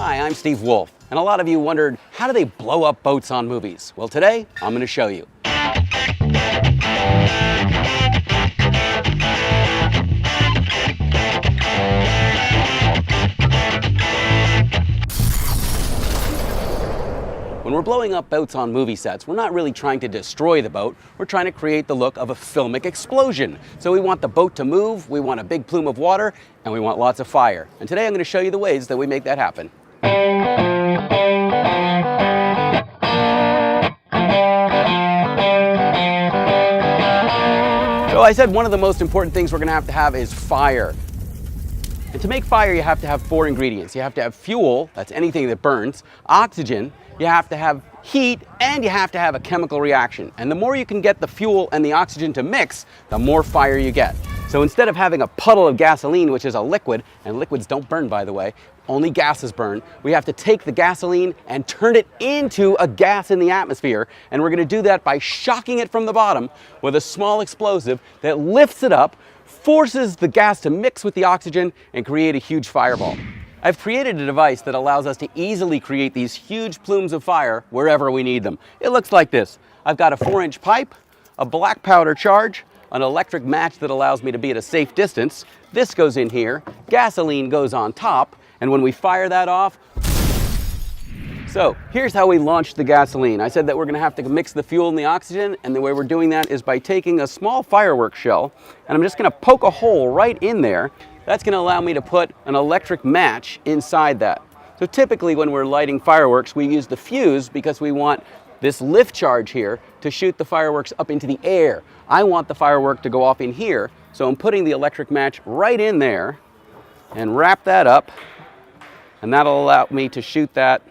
Hi, I'm Steve Wolf, and a lot of you wondered, how do they blow up boats on movies? Well, today, I'm going to show you. When we're blowing up boats on movie sets, we're not really trying to destroy the boat, we're trying to create the look of a filmic explosion. So we want the boat to move, we want a big plume of water, and we want lots of fire. And today I'm going to show you the ways that we make that happen. So I said one of the most important things we're going to have is fire. And to make fire, you have to have 4 ingredients. You have to have fuel, that's anything that burns, oxygen, you have to have heat, and you have to have a chemical reaction. And the more you can get the fuel and the oxygen to mix, the more fire you get. So instead of having a puddle of gasoline, which is a liquid, and liquids don't burn, by the way, only gases burn, we have to take the gasoline and turn it into a gas in the atmosphere. And we're going to do that by shocking it from the bottom with a small explosive that lifts it up, forces the gas to mix with the oxygen, and create a huge fireball. I've created a device that allows us to easily create these huge plumes of fire wherever we need them. It looks like this. I've got a 4-inch pipe, a black powder charge, an electric match that allows me to be at a safe distance. This goes in here, gasoline goes on top, and when we fire that off, so here's how we launch the gasoline. I said that we're going to have to mix the fuel and the oxygen, and the way we're doing that is by taking a small fireworks shell, and I'm just going to poke a hole right in there. That's going to allow me to put an electric match inside that. So typically when we're lighting fireworks, we use the fuse because we want this lift charge here to shoot the fireworks up into the air. I want the firework to go off in here, so I'm putting the electric match right in there and wrap that up, and that'll allow me to shoot that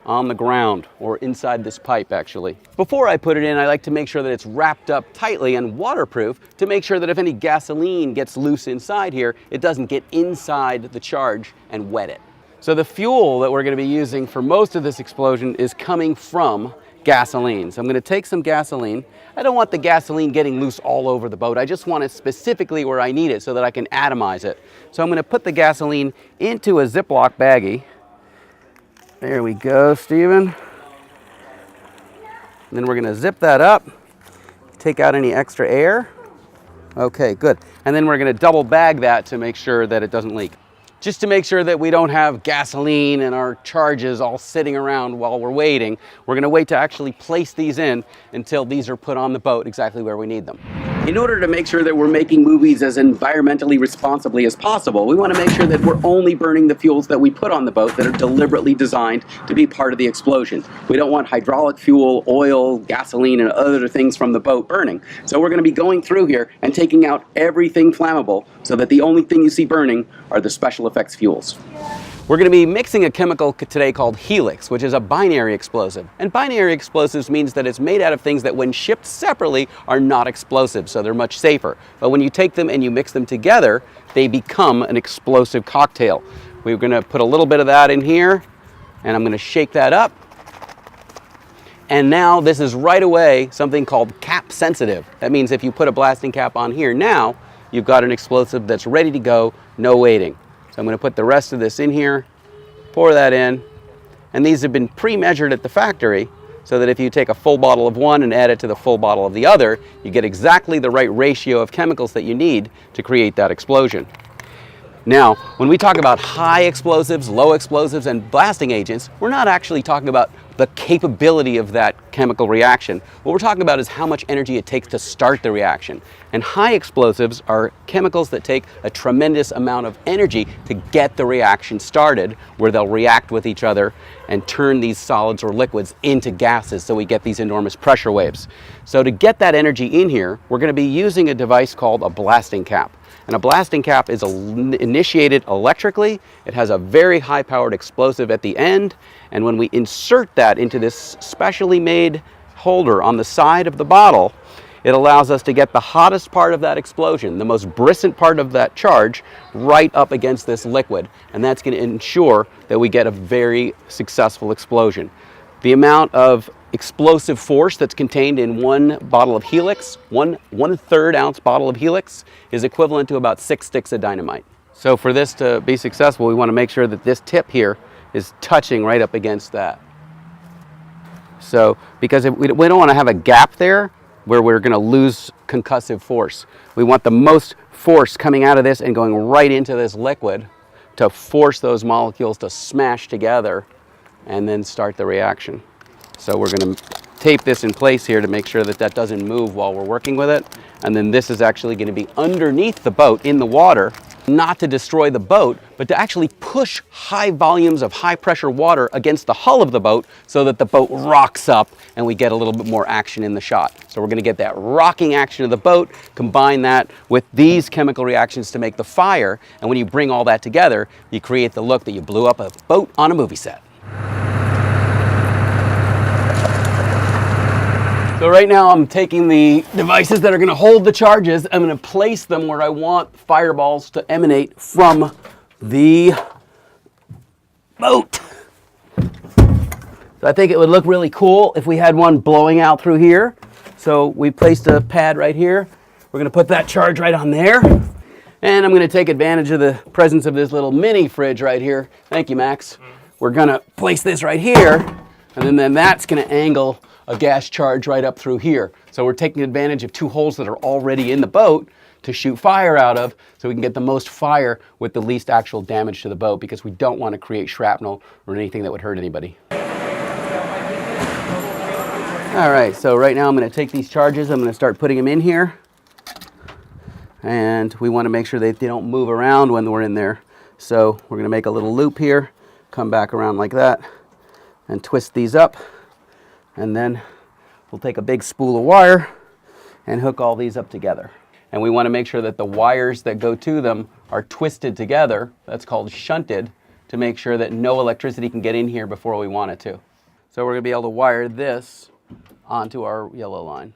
on the ground, or inside this pipe actually. Before I put it in, I like to make sure that it's wrapped up tightly and waterproof to make sure that if any gasoline gets loose inside here, it doesn't get inside the charge and wet it. So the fuel that we're going to be using for most of this explosion is coming from gasoline. So I'm going to take some gasoline. I don't want the gasoline getting loose all over the boat. I just want it specifically where I need it so that I can atomize it. So I'm going to put the gasoline into a Ziploc baggie. There we go, Stephen. And then we're going to zip that up, take out any extra air. Okay, good. And then we're going to double bag that to make sure that it doesn't leak. Just to make sure that we don't have gasoline and our charges all sitting around while we're waiting, we're going to wait to actually place these in until these are put on the boat exactly where we need them. In order to make sure that we're making movies as environmentally responsibly as possible, we want to make sure that we're only burning the fuels that we put on the boat that are deliberately designed to be part of the explosion. We don't want hydraulic fuel, oil, gasoline, and other things from the boat burning. So we're going to be going through here and taking out everything flammable so that the only thing you see burning are the special effects fuels. We're going to be mixing a chemical today called helix, which is a binary explosive. And binary explosives means that it's made out of things that when shipped separately are not explosive, so they're much safer. But when you take them and you mix them together, they become an explosive cocktail. We're going to put a little bit of that in here, and I'm going to shake that up. And now this is right away something called cap sensitive. That means if you put a blasting cap on here now, you've got an explosive that's ready to go, no waiting. So I'm going to put the rest of this in here, pour that in, and these have been pre-measured at the factory so that if you take a full bottle of one and add it to the full bottle of the other, you get exactly the right ratio of chemicals that you need to create that explosion. Now, when we talk about high explosives, low explosives, and blasting agents, we're not actually talking about the capability of that chemical reaction. What we're talking about is how much energy it takes to start the reaction. And high explosives are chemicals that take a tremendous amount of energy to get the reaction started, where they'll react with each other and turn these solids or liquids into gases, so we get these enormous pressure waves. So to get that energy in here, we're going to be using a device called a blasting cap. And a blasting cap is initiated electrically. It has a very high-powered explosive at the end, and when we insert that into this specially made holder on the side of the bottle, it allows us to get the hottest part of that explosion, the most bristle part of that charge, right up against this liquid, and that's going to ensure that we get a very successful explosion. The amount of explosive force that's contained in one bottle of Helix, one 1/3 ounce bottle of Helix, is equivalent to about 6 sticks of dynamite. So for this to be successful, we want to make sure that this tip here is touching right up against that. So, because we don't want to have a gap there where we're going to lose concussive force. We want the most force coming out of this and going right into this liquid to force those molecules to smash together and then start the reaction. So we're going to tape this in place here to make sure that that doesn't move while we're working with it. And then this is actually going to be underneath the boat in the water, not to destroy the boat, but to actually push high volumes of high pressure water against the hull of the boat so that the boat rocks up and we get a little bit more action in the shot. So we're going to get that rocking action of the boat, combine that with these chemical reactions to make the fire, and when you bring all that together, you create the look that you blew up a boat on a movie set. So right now I'm taking the devices that are going to hold the charges, I'm going to place them where I want fireballs to emanate from the boat. So I think it would look really cool if we had one blowing out through here. So we placed a pad right here. We're going to put that charge right on there. And I'm going to take advantage of the presence of this little mini fridge right here. Thank you, Max. We're going to place this right here, and then that's going to angle a gas charge right up through here. So we're taking advantage of two holes that are already in the boat to shoot fire out of, so we can get the most fire with the least actual damage to the boat, because we don't want to create shrapnel or anything that would hurt anybody. All right, so right now I'm going to take these charges, I'm going to start putting them in here. And we want to make sure that they don't move around when we're in there. So we're going to make a little loop here, come back around like that, and twist these up. And then we'll take a big spool of wire and hook all these up together. And we want to make sure that the wires that go to them are twisted together, that's called shunted, to make sure that no electricity can get in here before we want it to. So we're going to be able to wire this onto our yellow line.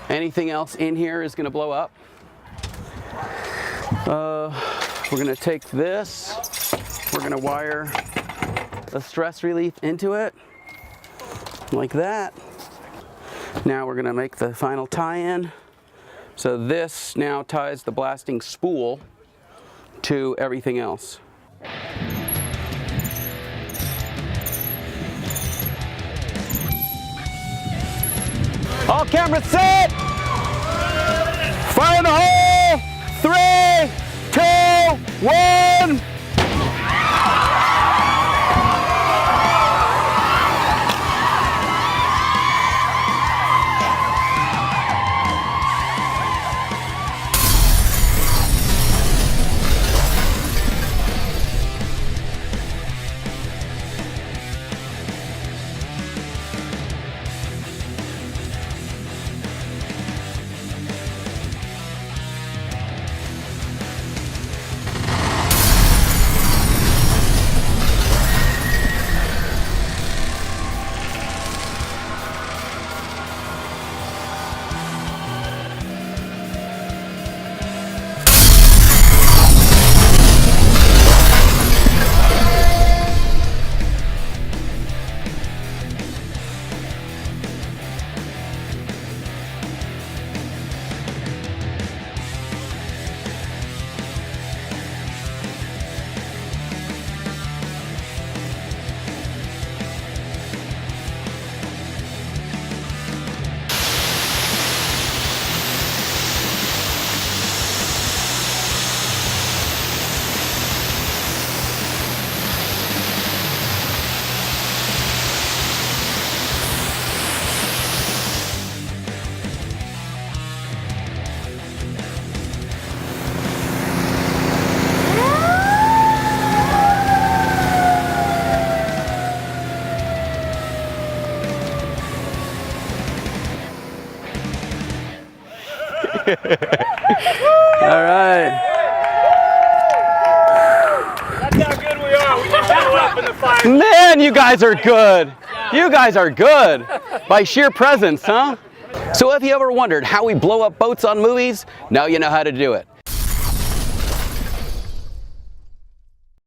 Anything else in here is going to blow up. We're going to take this, we're going to wire a stress relief into it, like that. Now we're going to make the final tie-in. So this now ties the blasting spool to everything else. All cameras set! Fire in the hole! 3, 2, 1! All right. That's how good we are. We just settle up in the fire. Man, you guys are good. You guys are good. By sheer presence, huh? So if you ever wondered how we blow up boats on movies, now you know how to do it.